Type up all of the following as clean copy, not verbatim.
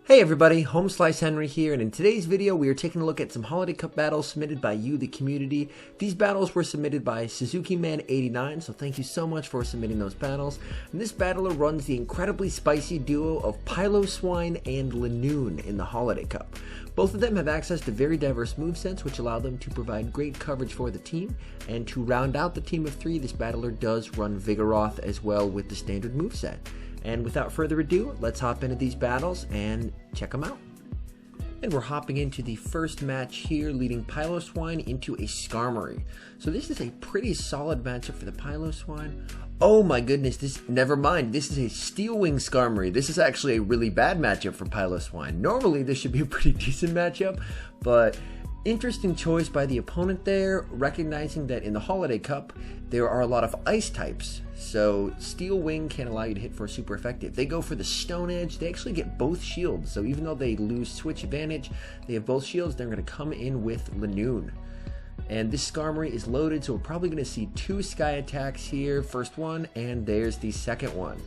Hey everybody, HomeSliceHenry here, and in today's video we are taking a look at some Holiday Cup battles submitted by you, the community. These battles were submitted by SuzukiMan89, so thank you so much for submitting those battles. And this battler runs the incredibly spicy duo of Piloswine and Linoone in the Holiday Cup. Both of them have access to very diverse movesets which allow them to provide great coverage for the team, and to round out the team of three, this battler does run Vigoroth as well with the standard moveset. And without further ado, let's hop into these battles and check them out. And we're hopping into the first match here, leading Piloswine into a Skarmory. So this is a pretty solid matchup for the Piloswine. Oh my goodness, never mind, this is a Steel Wing Skarmory. This is actually a really bad matchup for Piloswine. Normally this should be a pretty decent matchup, but interesting choice by the opponent there, recognizing that in the Holiday Cup, there are a lot of ice types. So Steel Wing can't allow you to hit for super effective. They go for the Stone Edge. They actually get both shields. So even though they lose switch advantage, they have both shields. They're going to come in with Linoone. And this Skarmory is loaded, so we're probably going to see two Sky attacks here. First one, and there's the second one.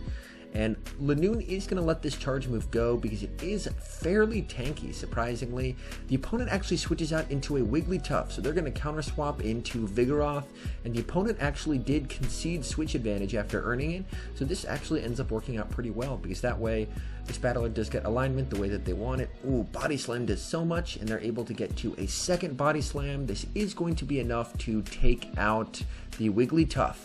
And Linoone is going to let this charge move go because it is fairly tanky, surprisingly. The opponent actually switches out into a Wigglytuff, so they're going to counter swap into Vigoroth, and the opponent actually did concede switch advantage after earning it, so this actually ends up working out pretty well because that way this battler does get alignment the way that they want it. Ooh, Body Slam does so much, and they're able to get to a second Body Slam. This is going to be enough to take out the Wigglytuff.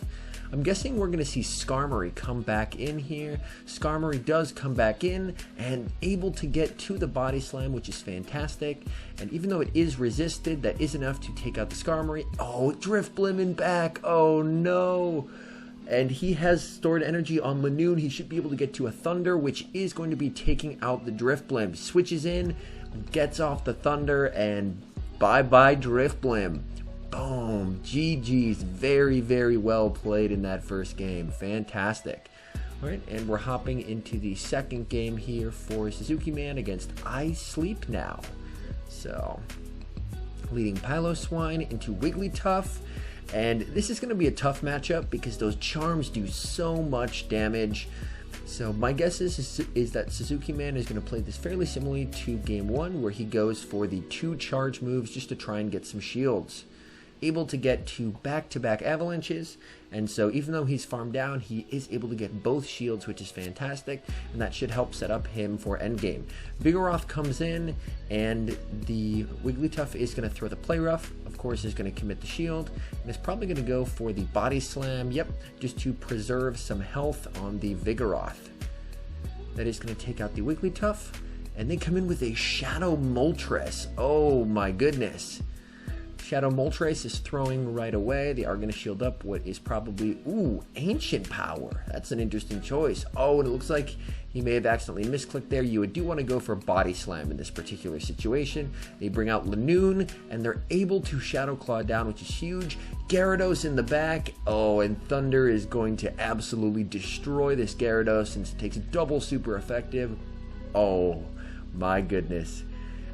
I'm guessing we're going to see Skarmory come back in here. Skarmory does come back in and able to get to the Body Slam, which is fantastic. And even though it is resisted, that is enough to take out the Skarmory. Oh, Drifblim back. Oh no. And he has stored energy on Linoone. He should be able to get to a Thunder, which is going to be taking out the Drifblim. Switches in, gets off the Thunder, and bye-bye Drifblim. Boom, GG's, very, very well played in that first game, fantastic. All right, and we're hopping into the second game here for SuzukiMan against I Sleep Now. So, leading Piloswine into Wigglytuff, and this is going to be a tough matchup because those charms do so much damage. So my guess is that SuzukiMan is going to play this fairly similarly to game one, where he goes for the two charge moves just to try and get some shields. Able to get to back-to-back avalanches, and so even though he's farmed down, he is able to get both shields, which is fantastic, and that should help set up him for endgame. Vigoroth comes in, and the Wigglytuff is going to throw the Play Rough, of course is going to commit the shield, and is probably going to go for the Body Slam, yep, just to preserve some health on the Vigoroth. That is going to take out the Wigglytuff, and they come in with a Shadow Moltres. Oh my goodness. Shadow Moltres is throwing right away. They are going to shield up what is probably, ooh, Ancient Power. That's an interesting choice. Oh, and it looks like he may have accidentally misclicked there. You do want to go for Body Slam in this particular situation. They bring out Linoone, and they're able to Shadow Claw down, which is huge. Gyarados in the back. Oh, and Thunder is going to absolutely destroy this Gyarados since it takes double super effective. Oh, my goodness.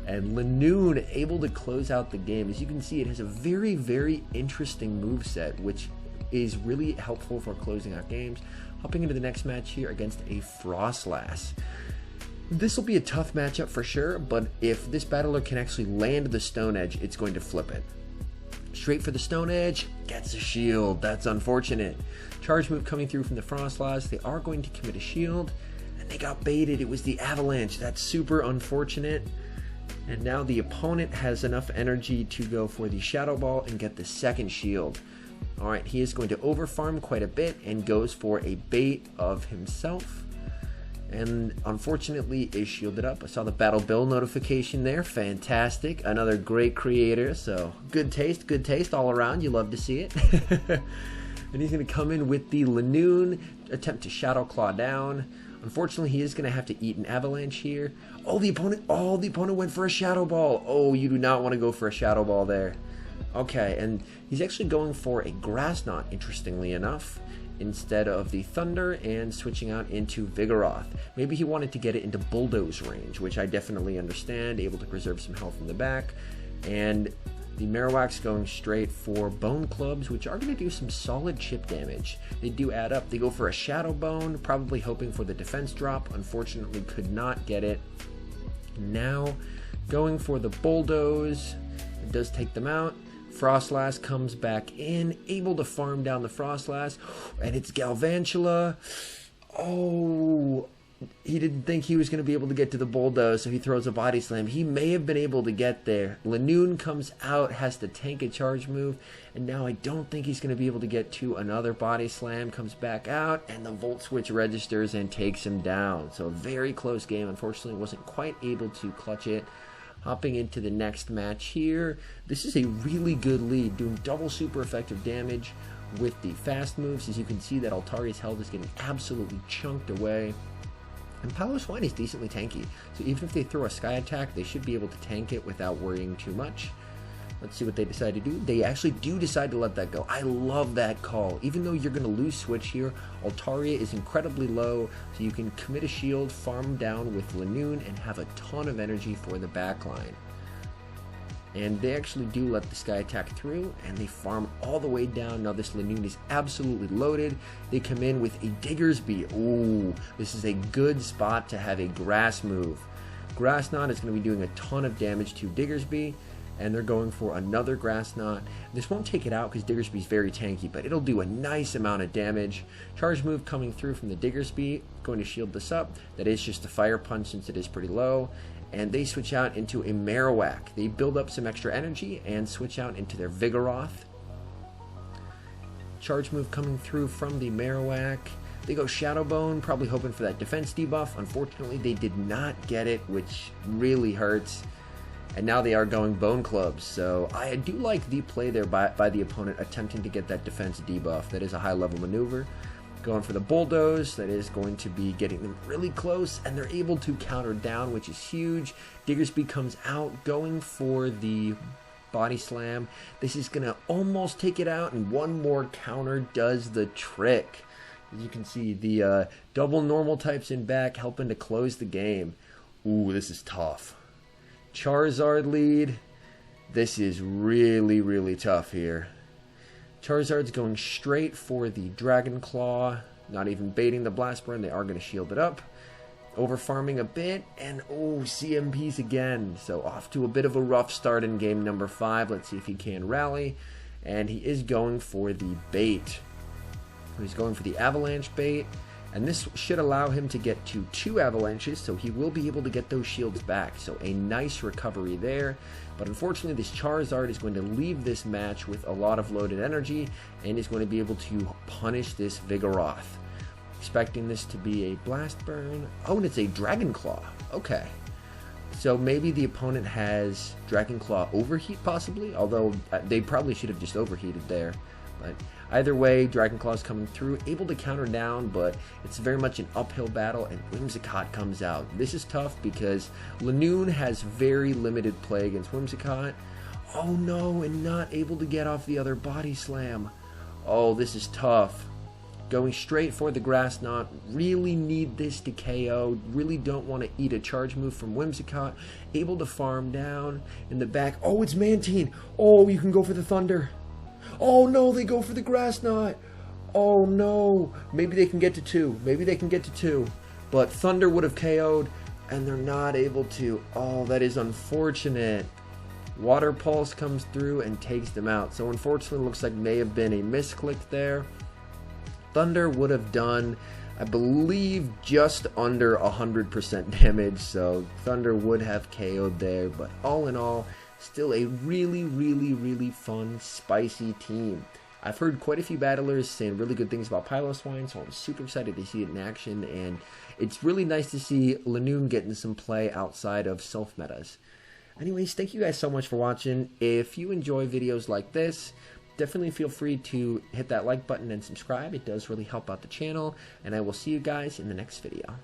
And Linoone able to close out the game. As you can see, it has a very, very interesting moveset, which is really helpful for closing out games. Hopping into the next match here against a Frostlass. This will be a tough matchup for sure, but if this battler can actually land the Stone Edge, it's going to flip it. Straight for the Stone Edge, gets a shield. That's unfortunate. Charge move coming through from the Frostlass. They are going to commit a shield, and they got baited. It was the Avalanche. That's super unfortunate. And now the opponent has enough energy to go for the Shadow Ball and get the second shield. Alright, he is going to overfarm quite a bit and goes for a bait of himself. And unfortunately is shielded up. I saw the Battle Bill notification there. Fantastic. Another great creator. So good taste all around. You love to see it. And he's going to come in with the Linoone, attempt to Shadow Claw down. Unfortunately, he is going to have to eat an Avalanche here. Oh, the opponent went for a Shadow Ball. Oh, you do not want to go for a Shadow Ball there. Okay, and he's actually going for a Grass Knot, interestingly enough, instead of the Thunder, and switching out into Vigoroth. Maybe he wanted to get it into Bulldoze range, which I definitely understand, able to preserve some health in the back. And the Marowak's going straight for Bone Clubs, which are going to do some solid chip damage. They do add up. They go for a Shadow Bone, probably hoping for the defense drop. Unfortunately, could not get it. Now, going for the Bulldoze, it does take them out. Frostlass comes back in, able to farm down the Frostlass, and it's Galvantula. Oh, he didn't think he was going to be able to get to the Bulldoze, so he throws a Body Slam. He may have been able to get there. Linoone comes out, has to tank a charge move, and now I don't think he's going to be able to get to another Body Slam. Comes back out, and the Volt Switch registers and takes him down. So a very close game. Unfortunately, wasn't quite able to clutch it. Hopping into the next match here. This is a really good lead, doing double super effective damage with the fast moves. As you can see, that Altaria's health is getting absolutely chunked away. And Piloswine is decently tanky, so even if they throw a Sky Attack, they should be able to tank it without worrying too much. Let's see what they decide to do. They actually do decide to let that go. I love that call. Even though you're going to lose Switch here, Altaria is incredibly low, so you can commit a shield, farm down with Linoone, and have a ton of energy for the backline. And they actually do let the Sky Attack through, and they farm all the way down. Now this Linoone is absolutely loaded. They come in with a Diggersby. Ooh, this is a good spot to have a Grass move. Grass Knot is going to be doing a ton of damage to Diggersby, and they're going for another Grass Knot. This won't take it out because Diggersby is very tanky, but it'll do a nice amount of damage. Charge move coming through from the Diggersby, going to shield this up. That is just a Fire Punch since it is pretty low. And they switch out into a Marowak. They build up some extra energy and switch out into their Vigoroth. Charge move coming through from the Marowak. They go Shadow Bone, probably hoping for that defense debuff. Unfortunately, they did not get it, which really hurts. And now they are going Bone Clubs. So I do like the play there by the opponent attempting to get that defense debuff. That is a high level maneuver. Going for the Bulldoze, that is going to be getting them really close, and they're able to counter down, which is huge. Diggersby comes out, going for the Body Slam. This is going to almost take it out, and one more counter does the trick. As you can see, the double normal types in back, helping to close the game. Ooh, this is tough. Charizard lead. This is really, really tough here. Charizard's going straight for the Dragon Claw, not even baiting the Blast Burn. They are going to shield it up. Over farming a bit, and oh, CMPs again. So off to a bit of a rough start in game number 5. Let's see if he can rally. And he is going for the bait. He's going for the Avalanche bait. And this should allow him to get to 2 avalanches, so he will be able to get those shields back. So a nice recovery there. But unfortunately, this Charizard is going to leave this match with a lot of loaded energy and is going to be able to punish this Vigoroth. Expecting this to be a Blast Burn. Oh, and it's a Dragon Claw. Okay. So maybe the opponent has Dragon Claw Overheat possibly, although they probably should have just overheated there. But either way, Dragon Claw is coming through, able to counter down, but it's very much an uphill battle, and Whimsicott comes out. This is tough because Linoone has very limited play against Whimsicott. Oh no, and not able to get off the other Body Slam. Oh, this is tough. Going straight for the Grass Knot. Really need this to KO. Really don't want to eat a charge move from Whimsicott. Able to farm down in the back. Oh, it's Mantine. Oh, you can go for the Thunder. Oh no, they go for the Grass Knot. Oh no. Maybe they can get to 2. Maybe they can get to 2. But Thunder would have KO'd, and they're not able to. Oh, that is unfortunate. Water Pulse comes through and takes them out. So unfortunately, looks like may have been a misclick there. Thunder would have done, I believe, just under 100% damage. So Thunder would have KO'd there. But all in all, still a really, really, really fun, spicy team. I've heard quite a few battlers saying really good things about Piloswine, so I'm super excited to see it in action, and it's really nice to see Linoone getting some play outside of self-metas. Anyways, thank you guys so much for watching. If you enjoy videos like this, definitely feel free to hit that like button and subscribe. It does really help out the channel, and I will see you guys in the next video.